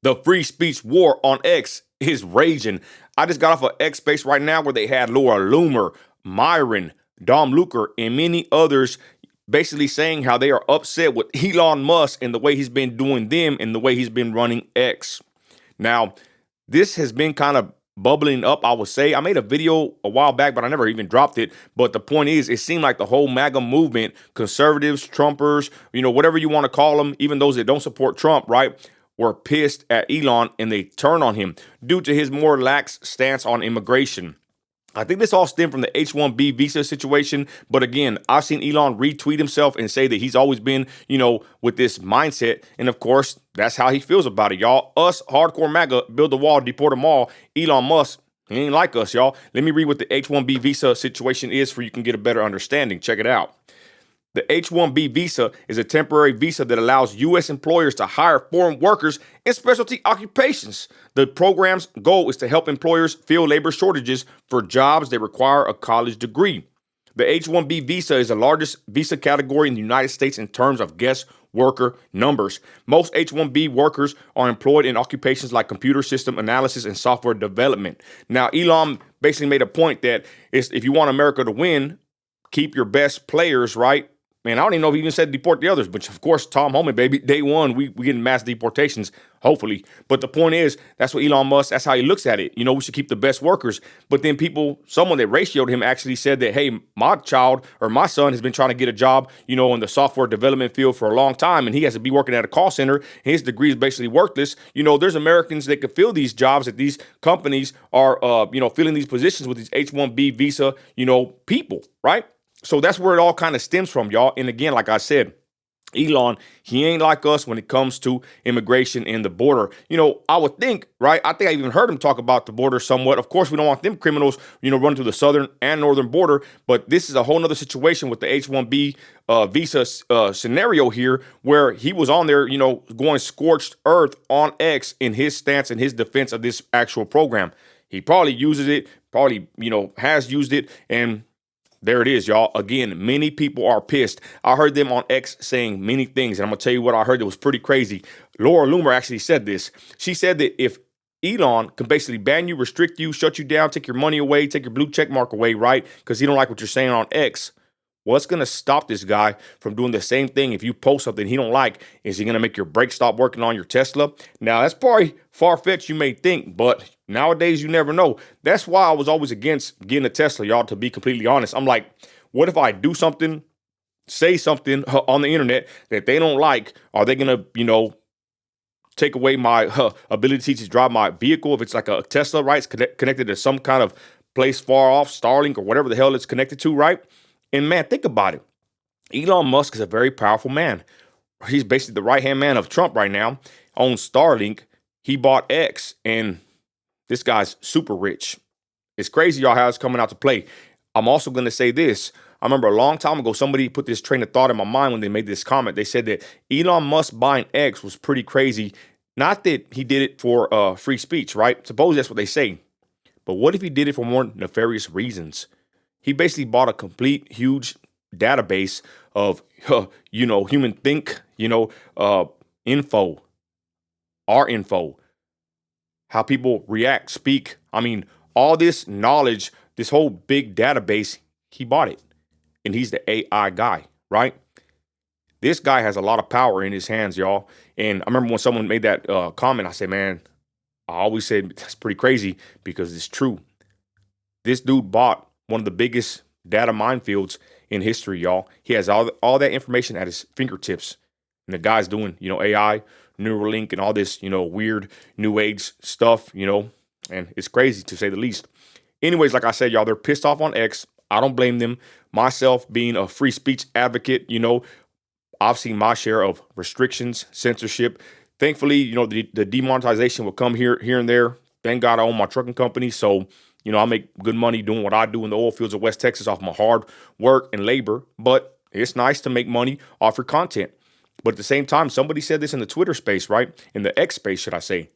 The free speech war on X is raging. I just got off of X space right now where they had Laura Loomer, Myron, Dom Luker, and many others basically saying how they are upset with Elon Musk and the way he's been doing them and the way he's been running X. Now, this has been kind of bubbling up, I would say. I made a video a while back, but I never even dropped it. But the point is, it seemed like the whole MAGA movement, conservatives, Trumpers, whatever you want to call them, even those that don't support Trump, right, were pissed at Elon and they turned on him due to his more lax stance on immigration. I think this all stemmed from the H-1B visa situation. But again, I've seen Elon retweet himself and say that he's always been, with this mindset. And of course, that's how he feels about it, y'all. Us, hardcore MAGA, build the wall, deport them all. Elon Musk, he ain't like us, y'all. Let me read what the H-1B visa situation is for you can get a better understanding. Check it out. The H-1B visa is a temporary visa that allows U.S. employers to hire foreign workers in specialty occupations. The program's goal is to help employers fill labor shortages for jobs that require a college degree. The H-1B visa is the largest visa category in the United States in terms of guest worker numbers. Most H-1B workers are employed in occupations like computer system analysis and software development. Now, Elon basically made a point that if you want America to win, keep your best players, right? Man, I don't even know if he even said deport the others, but of course, Tom Homan, baby, day one, we getting mass deportations, hopefully. But the point is, that's what Elon Musk, that's how he looks at it. We should keep the best workers. But then someone that ratioed him actually said that, hey, my child or my son has been trying to get a job, in the software development field for a long time, and he has to be working at a call center, and his degree is basically worthless. There's Americans that could fill these jobs that these companies are, filling these positions with these H-1B visa, people, right? So that's where it all kind of stems from, y'all. And again, like I said, Elon, he ain't like us when it comes to immigration and the border. I would think, right? I think I even heard him talk about the border somewhat. Of course, we don't want them criminals, running through the southern and northern border. But this is a whole nother situation with the H-1B visa scenario here, where he was on there, going scorched earth on X in his stance and his defense of this actual program. He probably uses it, has used it, and there it is, y'all. Again, many people are pissed. I heard them on X saying many things, and I'm going to tell you what I heard that was pretty crazy. Laura Loomer actually said this. She said that if Elon can basically ban you, restrict you, shut you down, take your money away, take your blue check mark away, right? Because he don't like what you're saying on X. What's going to stop this guy from doing the same thing if you post something he don't like? Is he going to make your brakes stop working on your Tesla? Now, that's probably far-fetched, you may think, but nowadays you never know. That's why I was always against getting a Tesla, y'all, to be completely honest. I'm like, what if I do something, say something on the internet that they don't like? Are they going to, take away my ability to drive my vehicle if it's like a Tesla, right? It's connected to some kind of place far off, Starlink or whatever the hell it's connected to, right? And man, think about it. Elon Musk is a very powerful man. He's basically the right-hand man of Trump right now. Owns Starlink. He bought X, and this guy's super rich. It's crazy, y'all, how it's coming out to play. I'm also going to say this. I remember a long time ago, somebody put this train of thought in my mind when they made this comment. They said that Elon Musk buying X was pretty crazy. Not that he did it for free speech, right? Suppose that's what they say. But what if he did it for more nefarious reasons? He basically bought a complete huge database of, human think, info, our info, how people react, speak. I mean, all this knowledge, this whole big database, he bought it. And he's the AI guy, right? This guy has a lot of power in his hands, y'all. And I remember when someone made that comment, I said, man, I always said that's pretty crazy because it's true. This dude bought one of the biggest data minefields in history, y'all. He has all that information at his fingertips. And the guy's doing, AI, Neuralink, and all this, weird new age stuff, and it's crazy to say the least. Anyways, like I said, y'all, they're pissed off on X. I don't blame them. Myself being a free speech advocate, I've seen my share of restrictions, censorship. Thankfully, the demonetization will come here and there. Thank God I own my trucking company. So, I make good money doing what I do in the oil fields of West Texas off my hard work and labor. But it's nice to make money off your content. But at the same time, somebody said this in the Twitter space, right? In the X space, should I say.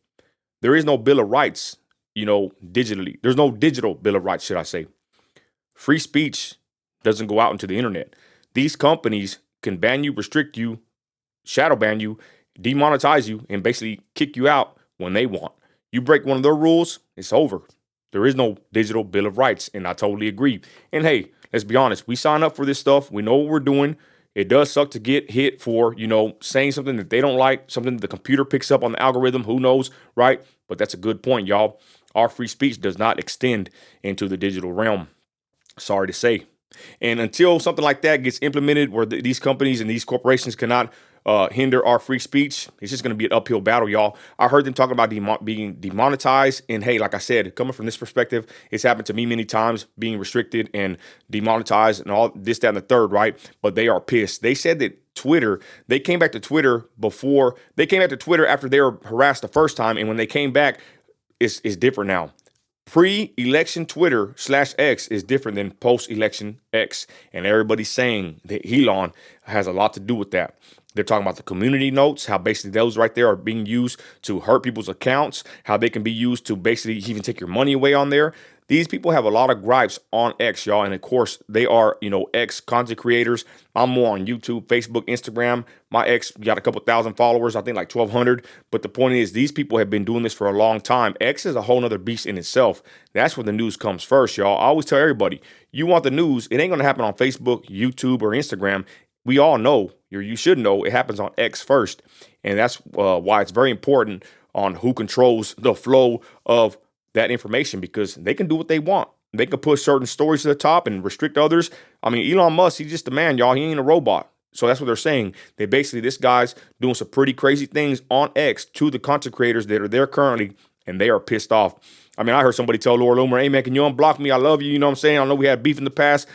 There is no Bill of Rights, digitally. There's no digital Bill of Rights, should I say. Free speech doesn't go out into the internet. These companies can ban you, restrict you, shadow ban you, demonetize you, and basically kick you out when they want. You break one of their rules, it's over. There is no digital bill of rights, and I totally agree. And hey, let's be honest, we sign up for this stuff. We know what we're doing. It does suck to get hit for, saying something that they don't like, something that the computer picks up on the algorithm, who knows, right? But that's a good point, y'all. Our free speech does not extend into the digital realm. Sorry to say. And until something like that gets implemented where these companies and these corporations cannot hinder our free speech, it's just going to be an uphill battle, y'all. I heard them talking about being demonetized. And hey, like I said, coming from this perspective, it's happened to me many times, being restricted and demonetized and all this, that, and the third, right? But they are pissed. They said that they came back to Twitter after they were harassed the first time. And when they came back, it's different now. Pre-election Twitter /X is different than post-election X. And everybody's saying that Elon has a lot to do with that. They're talking about the community notes, how basically those right there are being used to hurt people's accounts, how they can be used to basically even take your money away on there. These people have a lot of gripes on X, y'all. And of course, they are, X content creators. I'm more on YouTube, Facebook, Instagram. My X got a couple thousand followers, I think like 1,200. But the point is, these people have been doing this for a long time. X is a whole nother beast in itself. That's where the news comes first, y'all. I always tell everybody, you want the news, it ain't going to happen on Facebook, YouTube, or Instagram. We all know, you should know, it happens on X first. And that's why it's very important on who controls the flow of that information, because they can do what they want. They can push certain stories to the top and restrict others. I mean, Elon Musk, he's just a man, y'all. He ain't a robot. So that's what they're saying. They basically, this guy's doing some pretty crazy things on X to the content creators that are there currently, and they are pissed off. I mean, I heard somebody tell Laura Loomer, hey, man, can you unblock me? I love you. You know what I'm saying? I know we had beef in the past.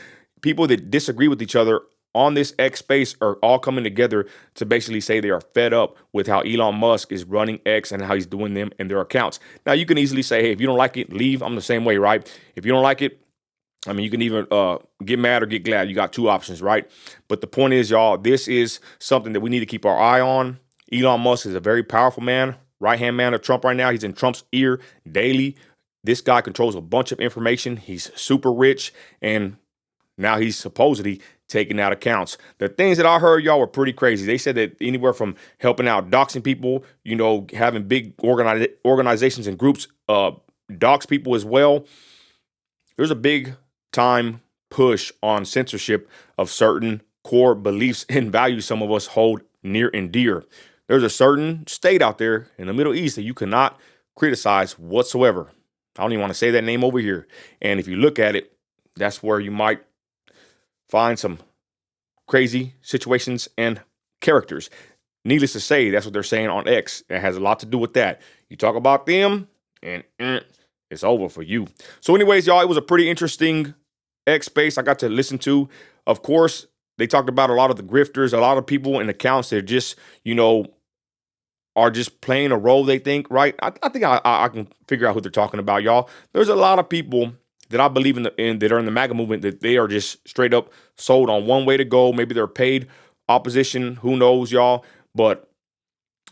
People that disagree with each other on this X space are all coming together to basically say they are fed up with how Elon Musk is running X and how he's doing them in their accounts. Now, you can easily say, hey, if you don't like it, leave. I'm the same way, right? If you don't like it, I mean, you can either get mad or get glad. You got two options, right? But the point is, y'all, this is something that we need to keep our eye on. Elon Musk is a very powerful man, right-hand man of Trump right now. He's in Trump's ear daily. This guy controls a bunch of information. He's super rich, and now he's supposedly taking out accounts. The things that I heard, y'all, were pretty crazy. They said that anywhere from helping out doxing people, having big organizations and groups dox people as well. There's a big time push on censorship of certain core beliefs and values some of us hold near and dear. There's a certain state out there in the Middle East that you cannot criticize whatsoever. I don't even want to say that name over here. And if you look at it, that's where you might find some crazy situations and characters. Needless to say, that's what they're saying on X. It has a lot to do with that. You talk about them, and it's over for you. So anyways, y'all, it was a pretty interesting X space I got to listen to. Of course, they talked about a lot of the grifters, a lot of people in accounts that just, are just playing a role they think, right? I think I can figure out who they're talking about, y'all. There's a lot of people that I believe in that are in the MAGA movement, that they are just straight up sold on one way to go. Maybe they're paid opposition. Who knows, y'all? But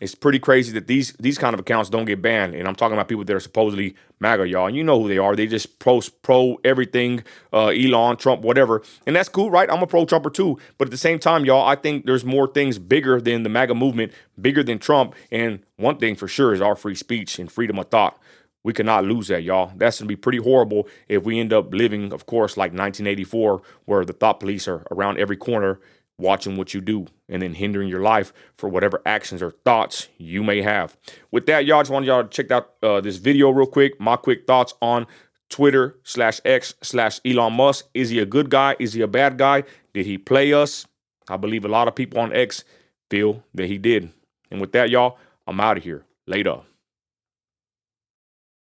it's pretty crazy that these kind of accounts don't get banned. And I'm talking about people that are supposedly MAGA, y'all. And you know who they are. They just post pro everything, Elon, Trump, whatever. And that's cool, right? I'm a pro-Trumper too. But at the same time, y'all, I think there's more things bigger than the MAGA movement, bigger than Trump. And one thing for sure is our free speech and freedom of thought. We cannot lose that, y'all. That's going to be pretty horrible if we end up living, of course, like 1984, where the thought police are around every corner watching what you do and then hindering your life for whatever actions or thoughts you may have. With that, y'all, just wanted y'all to check out this video real quick. My quick thoughts on Twitter /X/Elon Musk. Is he a good guy? Is he a bad guy? Did he play us? I believe a lot of people on X feel that he did. And with that, y'all, I'm out of here. Later.